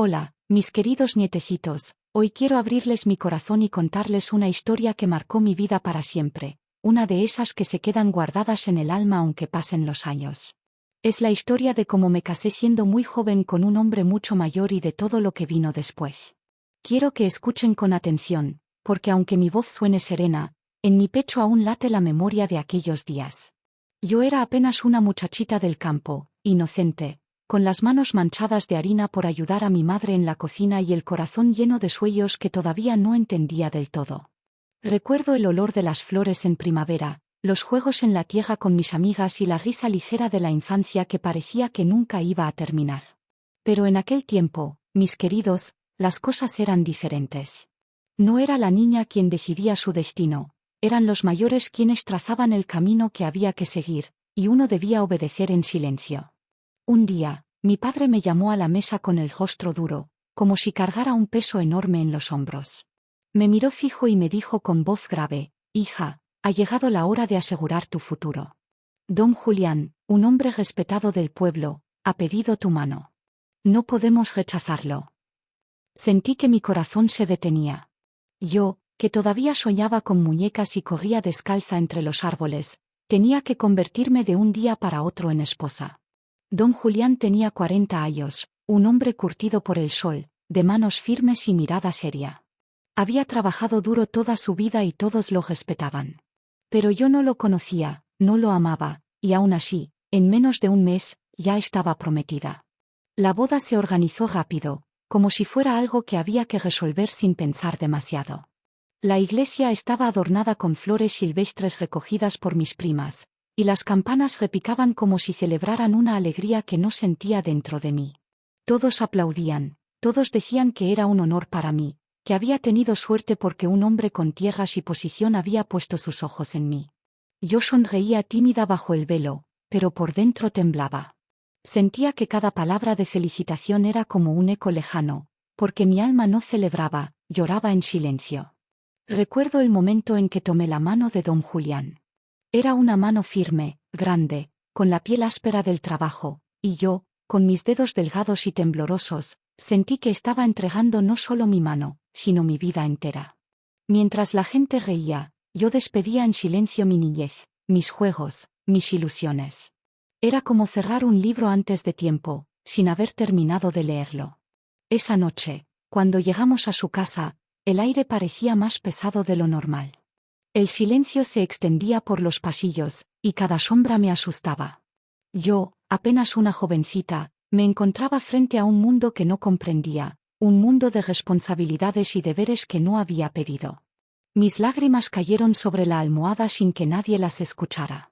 Hola, mis queridos nietecitos, hoy quiero abrirles mi corazón y contarles una historia que marcó mi vida para siempre, una de esas que se quedan guardadas en el alma aunque pasen los años. Es la historia de cómo me casé siendo muy joven con un hombre mucho mayor y de todo lo que vino después. Quiero que escuchen con atención, porque aunque mi voz suene serena, en mi pecho aún late la memoria de aquellos días. Yo era apenas una muchachita del campo, inocente, con las manos manchadas de harina por ayudar a mi madre en la cocina y el corazón lleno de sueños que todavía no entendía del todo. Recuerdo el olor de las flores en primavera, los juegos en la tierra con mis amigas y la risa ligera de la infancia que parecía que nunca iba a terminar. Pero en aquel tiempo, mis queridos, las cosas eran diferentes. No era la niña quien decidía su destino, eran los mayores quienes trazaban el camino que había que seguir, y uno debía obedecer en silencio. Un día, mi padre me llamó a la mesa con el rostro duro, como si cargara un peso enorme en los hombros. Me miró fijo y me dijo con voz grave: «Hija, ha llegado la hora de asegurar tu futuro. Don Julián, un hombre respetado del pueblo, ha pedido tu mano. No podemos rechazarlo». Sentí que mi corazón se detenía. Yo, que todavía soñaba con muñecas y corría descalza entre los árboles, tenía que convertirme de un día para otro en esposa. Don Julián tenía 40 años, un hombre curtido por el sol, de manos firmes y mirada seria. Había trabajado duro toda su vida y todos lo respetaban. Pero yo no lo conocía, no lo amaba, y aún así, en menos de un mes, ya estaba prometida. La boda se organizó rápido, como si fuera algo que había que resolver sin pensar demasiado. La iglesia estaba adornada con flores silvestres recogidas por mis primas, y las campanas repicaban como si celebraran una alegría que no sentía dentro de mí. Todos aplaudían, todos decían que era un honor para mí, que había tenido suerte porque un hombre con tierras y posición había puesto sus ojos en mí. Yo sonreía tímida bajo el velo, pero por dentro temblaba. Sentía que cada palabra de felicitación era como un eco lejano, porque mi alma no celebraba, lloraba en silencio. Recuerdo el momento en que tomé la mano de don Julián. Era una mano firme, grande, con la piel áspera del trabajo, y yo, con mis dedos delgados y temblorosos, sentí que estaba entregando no solo mi mano, sino mi vida entera. Mientras la gente reía, yo despedía en silencio mi niñez, mis juegos, mis ilusiones. Era como cerrar un libro antes de tiempo, sin haber terminado de leerlo. Esa noche, cuando llegamos a su casa, el aire parecía más pesado de lo normal. El silencio se extendía por los pasillos, y cada sombra me asustaba. Yo, apenas una jovencita, me encontraba frente a un mundo que no comprendía, un mundo de responsabilidades y deberes que no había pedido. Mis lágrimas cayeron sobre la almohada sin que nadie las escuchara.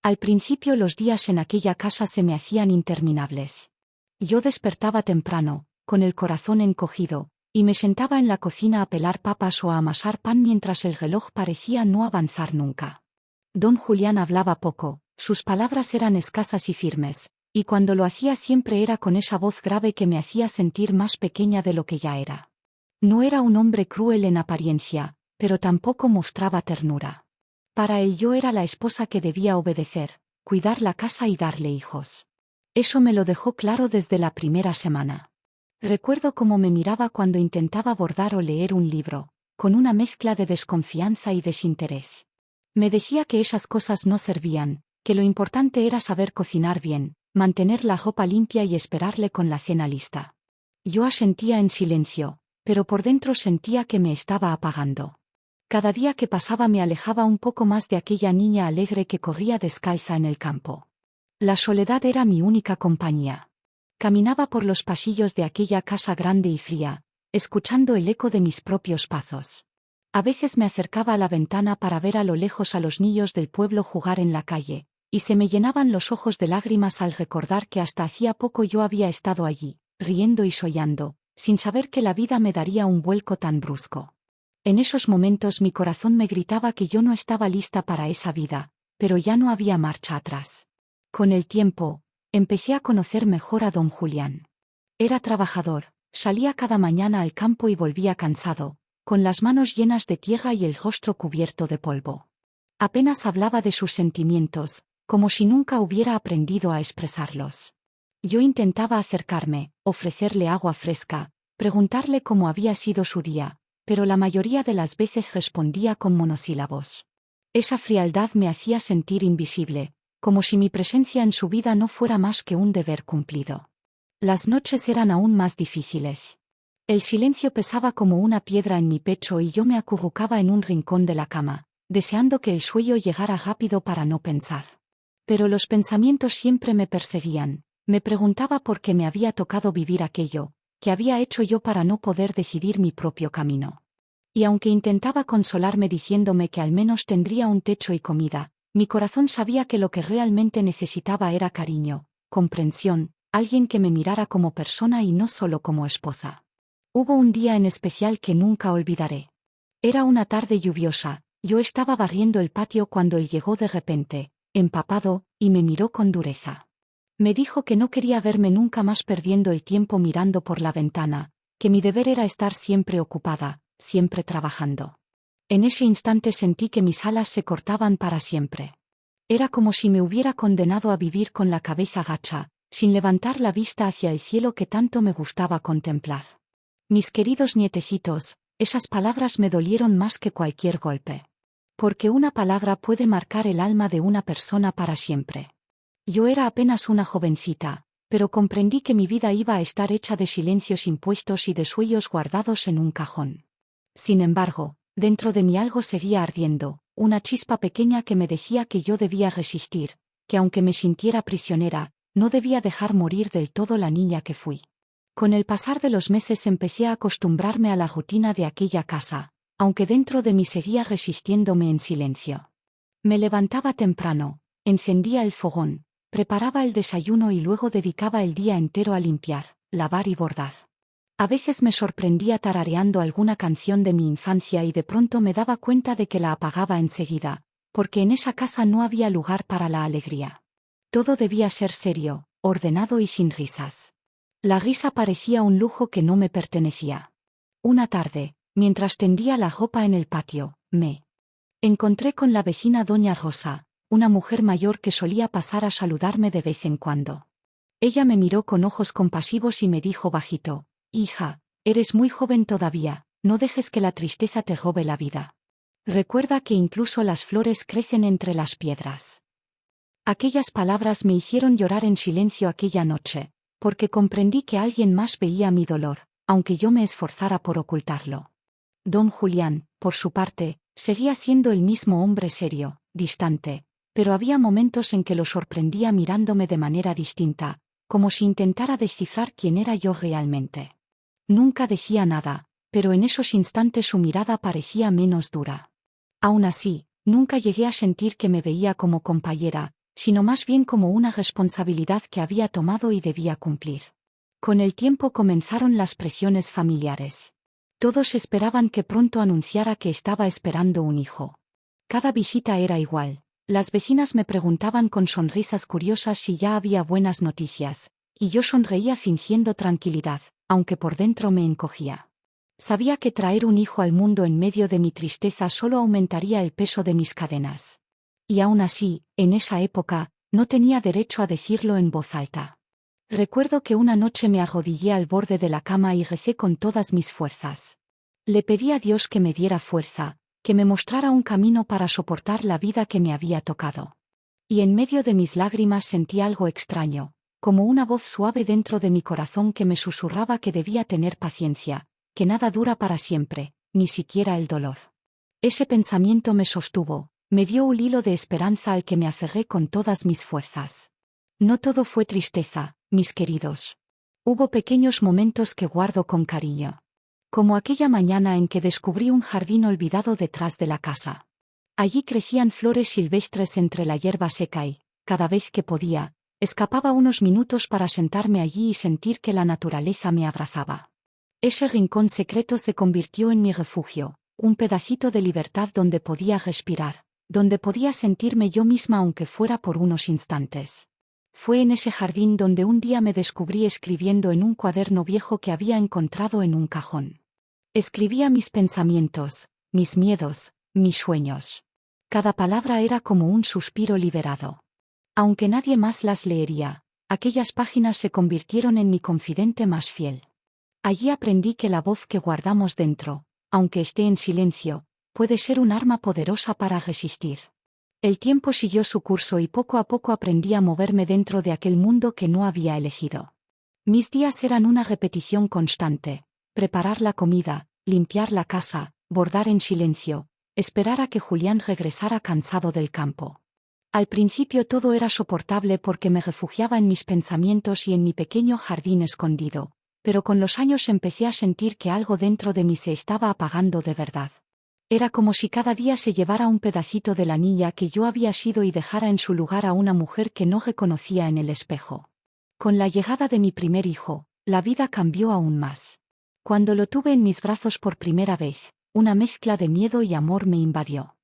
Al principio los días en aquella casa se me hacían interminables. Yo despertaba temprano, con el corazón encogido, y me sentaba en la cocina a pelar papas o a amasar pan mientras el reloj parecía no avanzar nunca. Don Julián hablaba poco, sus palabras eran escasas y firmes, y cuando lo hacía siempre era con esa voz grave que me hacía sentir más pequeña de lo que ya era. No era un hombre cruel en apariencia, pero tampoco mostraba ternura. Para él yo era la esposa que debía obedecer, cuidar la casa y darle hijos. Eso me lo dejó claro desde la primera semana. Recuerdo cómo me miraba cuando intentaba bordar o leer un libro, con una mezcla de desconfianza y desinterés. Me decía que esas cosas no servían, que lo importante era saber cocinar bien, mantener la ropa limpia y esperarle con la cena lista. Yo asentía en silencio, pero por dentro sentía que me estaba apagando. Cada día que pasaba me alejaba un poco más de aquella niña alegre que corría descalza en el campo. La soledad era mi única compañía. Caminaba por los pasillos de aquella casa grande y fría, escuchando el eco de mis propios pasos. A veces me acercaba a la ventana para ver a lo lejos a los niños del pueblo jugar en la calle, y se me llenaban los ojos de lágrimas al recordar que hasta hacía poco yo había estado allí, riendo y soñando, sin saber que la vida me daría un vuelco tan brusco. En esos momentos mi corazón me gritaba que yo no estaba lista para esa vida, pero ya no había marcha atrás. Con el tiempo, empecé a conocer mejor a don Julián. Era trabajador, salía cada mañana al campo y volvía cansado, con las manos llenas de tierra y el rostro cubierto de polvo. Apenas hablaba de sus sentimientos, como si nunca hubiera aprendido a expresarlos. Yo intentaba acercarme, ofrecerle agua fresca, preguntarle cómo había sido su día, pero la mayoría de las veces respondía con monosílabos. Esa frialdad me hacía sentir invisible, como si mi presencia en su vida no fuera más que un deber cumplido. Las noches eran aún más difíciles. El silencio pesaba como una piedra en mi pecho y yo me acurrucaba en un rincón de la cama, deseando que el sueño llegara rápido para no pensar. Pero los pensamientos siempre me perseguían. Me preguntaba por qué me había tocado vivir aquello, qué había hecho yo para no poder decidir mi propio camino. Y aunque intentaba consolarme diciéndome que al menos tendría un techo y comida, mi corazón sabía que lo que realmente necesitaba era cariño, comprensión, alguien que me mirara como persona y no solo como esposa. Hubo un día en especial que nunca olvidaré. Era una tarde lluviosa, yo estaba barriendo el patio cuando él llegó de repente, empapado, y me miró con dureza. Me dijo que no quería verme nunca más perdiendo el tiempo mirando por la ventana, que mi deber era estar siempre ocupada, siempre trabajando. En ese instante sentí que mis alas se cortaban para siempre. Era como si me hubiera condenado a vivir con la cabeza gacha, sin levantar la vista hacia el cielo que tanto me gustaba contemplar. Mis queridos nietecitos, esas palabras me dolieron más que cualquier golpe. Porque una palabra puede marcar el alma de una persona para siempre. Yo era apenas una jovencita, pero comprendí que mi vida iba a estar hecha de silencios impuestos y de sueños guardados en un cajón. Sin embargo, dentro de mí algo seguía ardiendo, una chispa pequeña que me decía que yo debía resistir, que aunque me sintiera prisionera, no debía dejar morir del todo la niña que fui. Con el pasar de los meses empecé a acostumbrarme a la rutina de aquella casa, aunque dentro de mí seguía resistiéndome en silencio. Me levantaba temprano, encendía el fogón, preparaba el desayuno y luego dedicaba el día entero a limpiar, lavar y bordar. A veces me sorprendía tarareando alguna canción de mi infancia y de pronto me daba cuenta de que la apagaba enseguida, porque en esa casa no había lugar para la alegría. Todo debía ser serio, ordenado y sin risas. La risa parecía un lujo que no me pertenecía. Una tarde, mientras tendía la ropa en el patio, me encontré con la vecina doña Rosa, una mujer mayor que solía pasar a saludarme de vez en cuando. Ella me miró con ojos compasivos y me dijo bajito: «Hija, eres muy joven todavía, no dejes que la tristeza te robe la vida. Recuerda que incluso las flores crecen entre las piedras». Aquellas palabras me hicieron llorar en silencio aquella noche, porque comprendí que alguien más veía mi dolor, aunque yo me esforzara por ocultarlo. Don Julián, por su parte, seguía siendo el mismo hombre serio, distante, pero había momentos en que lo sorprendía mirándome de manera distinta, como si intentara descifrar quién era yo realmente. Nunca decía nada, pero en esos instantes su mirada parecía menos dura. Aún así, nunca llegué a sentir que me veía como compañera, sino más bien como una responsabilidad que había tomado y debía cumplir. Con el tiempo comenzaron las presiones familiares. Todos esperaban que pronto anunciara que estaba esperando un hijo. Cada visita era igual. Las vecinas me preguntaban con sonrisas curiosas si ya había buenas noticias, y yo sonreía fingiendo tranquilidad, aunque por dentro me encogía. Sabía que traer un hijo al mundo en medio de mi tristeza solo aumentaría el peso de mis cadenas. Y aún así, en esa época, no tenía derecho a decirlo en voz alta. Recuerdo que una noche me arrodillé al borde de la cama y recé con todas mis fuerzas. Le pedí a Dios que me diera fuerza, que me mostrara un camino para soportar la vida que me había tocado. Y en medio de mis lágrimas sentí algo extraño, como una voz suave dentro de mi corazón que me susurraba que debía tener paciencia, que nada dura para siempre, ni siquiera el dolor. Ese pensamiento me sostuvo, me dio un hilo de esperanza al que me aferré con todas mis fuerzas. No todo fue tristeza, mis queridos. Hubo pequeños momentos que guardo con cariño. Como aquella mañana en que descubrí un jardín olvidado detrás de la casa. Allí crecían flores silvestres entre la hierba seca y, cada vez que podía, escapaba unos minutos para sentarme allí y sentir que la naturaleza me abrazaba. Ese rincón secreto se convirtió en mi refugio, un pedacito de libertad donde podía respirar, donde podía sentirme yo misma aunque fuera por unos instantes. Fue en ese jardín donde un día me descubrí escribiendo en un cuaderno viejo que había encontrado en un cajón. Escribía mis pensamientos, mis miedos, mis sueños. Cada palabra era como un suspiro liberado. Aunque nadie más las leería, Aquellas páginas se convirtieron en mi confidente más fiel. Allí aprendí que la voz que guardamos dentro, aunque esté en silencio, puede ser un arma poderosa para resistir. El tiempo siguió su curso y poco a poco aprendí a moverme dentro de aquel mundo que no había elegido. Mis días eran una repetición constante: preparar la comida, limpiar la casa, bordar en silencio, esperar a que Julián regresara cansado del campo. Al principio todo era soportable porque me refugiaba en mis pensamientos y en mi pequeño jardín escondido, pero con los años empecé a sentir que algo dentro de mí se estaba apagando de verdad. Era como si cada día se llevara un pedacito de la niña que yo había sido y dejara en su lugar a una mujer que no reconocía en el espejo. Con la llegada de mi primer hijo, la vida cambió aún más. Cuando lo tuve en mis brazos por primera vez, una mezcla de miedo y amor me invadió.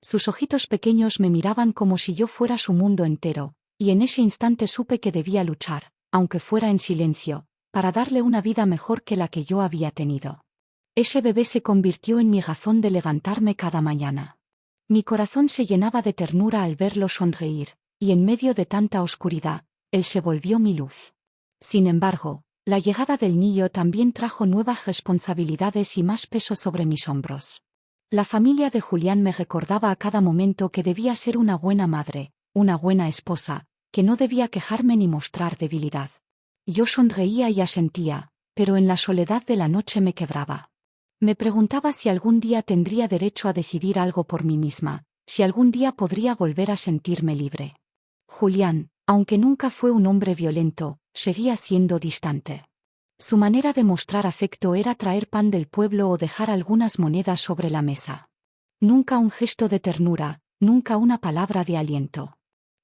Sus ojitos pequeños me miraban como si yo fuera su mundo entero, y en ese instante supe que debía luchar, aunque fuera en silencio, para darle una vida mejor que la que yo había tenido. Ese bebé se convirtió en mi razón de levantarme cada mañana. Mi corazón se llenaba de ternura al verlo sonreír, y en medio de tanta oscuridad, él se volvió mi luz. Sin embargo, la llegada del niño también trajo nuevas responsabilidades y más peso sobre mis hombros. La familia de Julián me recordaba a cada momento que debía ser una buena madre, una buena esposa, que no debía quejarme ni mostrar debilidad. Yo sonreía y asentía, pero en la soledad de la noche me quebraba. Me preguntaba si algún día tendría derecho a decidir algo por mí misma, si algún día podría volver a sentirme libre. Julián, aunque nunca fue un hombre violento, seguía siendo distante. Su manera de mostrar afecto era traer pan del pueblo o dejar algunas monedas sobre la mesa. Nunca un gesto de ternura, nunca una palabra de aliento.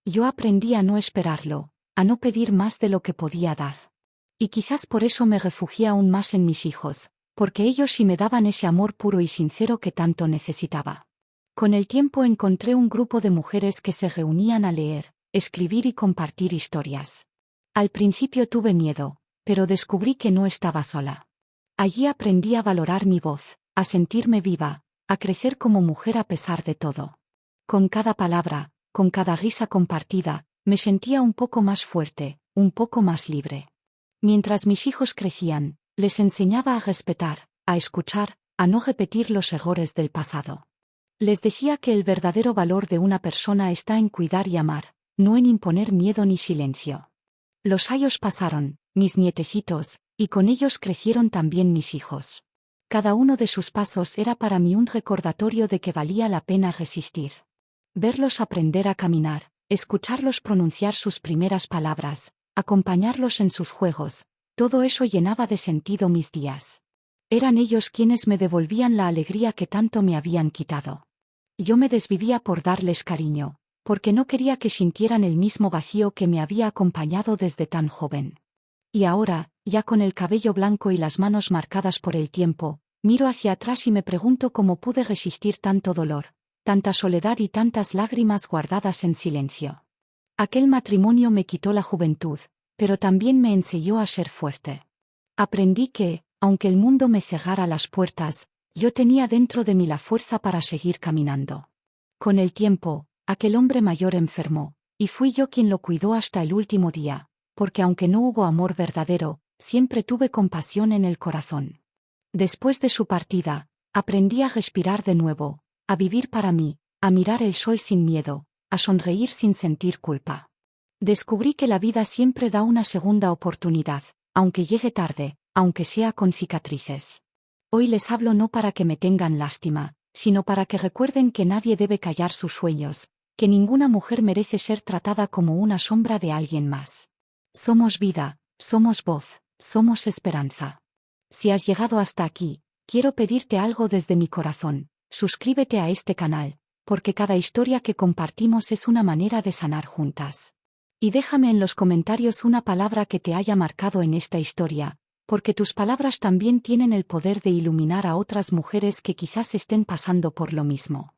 Yo aprendí a no esperarlo, a no pedir más de lo que podía dar. Y quizás por eso me refugié aún más en mis hijos, porque ellos sí me daban ese amor puro y sincero que tanto necesitaba. Con el tiempo encontré un grupo de mujeres que se reunían a leer, escribir y compartir historias. Al principio tuve miedo, pero descubrí que no estaba sola. Allí aprendí a valorar mi voz, a sentirme viva, a crecer como mujer a pesar de todo. Con cada palabra, con cada risa compartida, me sentía un poco más fuerte, un poco más libre. Mientras mis hijos crecían, les enseñaba a respetar, a escuchar, a no repetir los errores del pasado. Les decía que el verdadero valor de una persona está en cuidar y amar, no en imponer miedo ni silencio. Los años pasaron, mis nietecitos, y con ellos crecieron también mis hijos. Cada uno de sus pasos era para mí un recordatorio de que valía la pena resistir. Verlos aprender a caminar, escucharlos pronunciar sus primeras palabras, acompañarlos en sus juegos, todo eso llenaba de sentido mis días. Eran ellos quienes me devolvían la alegría que tanto me habían quitado. Yo me desvivía por darles cariño, porque no quería que sintieran el mismo vacío que me había acompañado desde tan joven. Y ahora, ya con el cabello blanco y las manos marcadas por el tiempo, miro hacia atrás y me pregunto cómo pude resistir tanto dolor, tanta soledad y tantas lágrimas guardadas en silencio. Aquel matrimonio me quitó la juventud, pero también me enseñó a ser fuerte. Aprendí que, aunque el mundo me cerrara las puertas, yo tenía dentro de mí la fuerza para seguir caminando. Con el tiempo, aquel hombre mayor enfermó, y fui yo quien lo cuidó hasta el último día, porque aunque no hubo amor verdadero, siempre tuve compasión en el corazón. Después de su partida, aprendí a respirar de nuevo, a vivir para mí, a mirar el sol sin miedo, a sonreír sin sentir culpa. Descubrí que la vida siempre da una segunda oportunidad, aunque llegue tarde, aunque sea con cicatrices. Hoy les hablo no para que me tengan lástima, sino para que recuerden que nadie debe callar sus sueños, que ninguna mujer merece ser tratada como una sombra de alguien más. Somos vida, somos voz, somos esperanza. Si has llegado hasta aquí, quiero pedirte algo desde mi corazón: suscríbete a este canal, porque cada historia que compartimos es una manera de sanar juntas. Y déjame en los comentarios una palabra que te haya marcado en esta historia, porque tus palabras también tienen el poder de iluminar a otras mujeres que quizás estén pasando por lo mismo.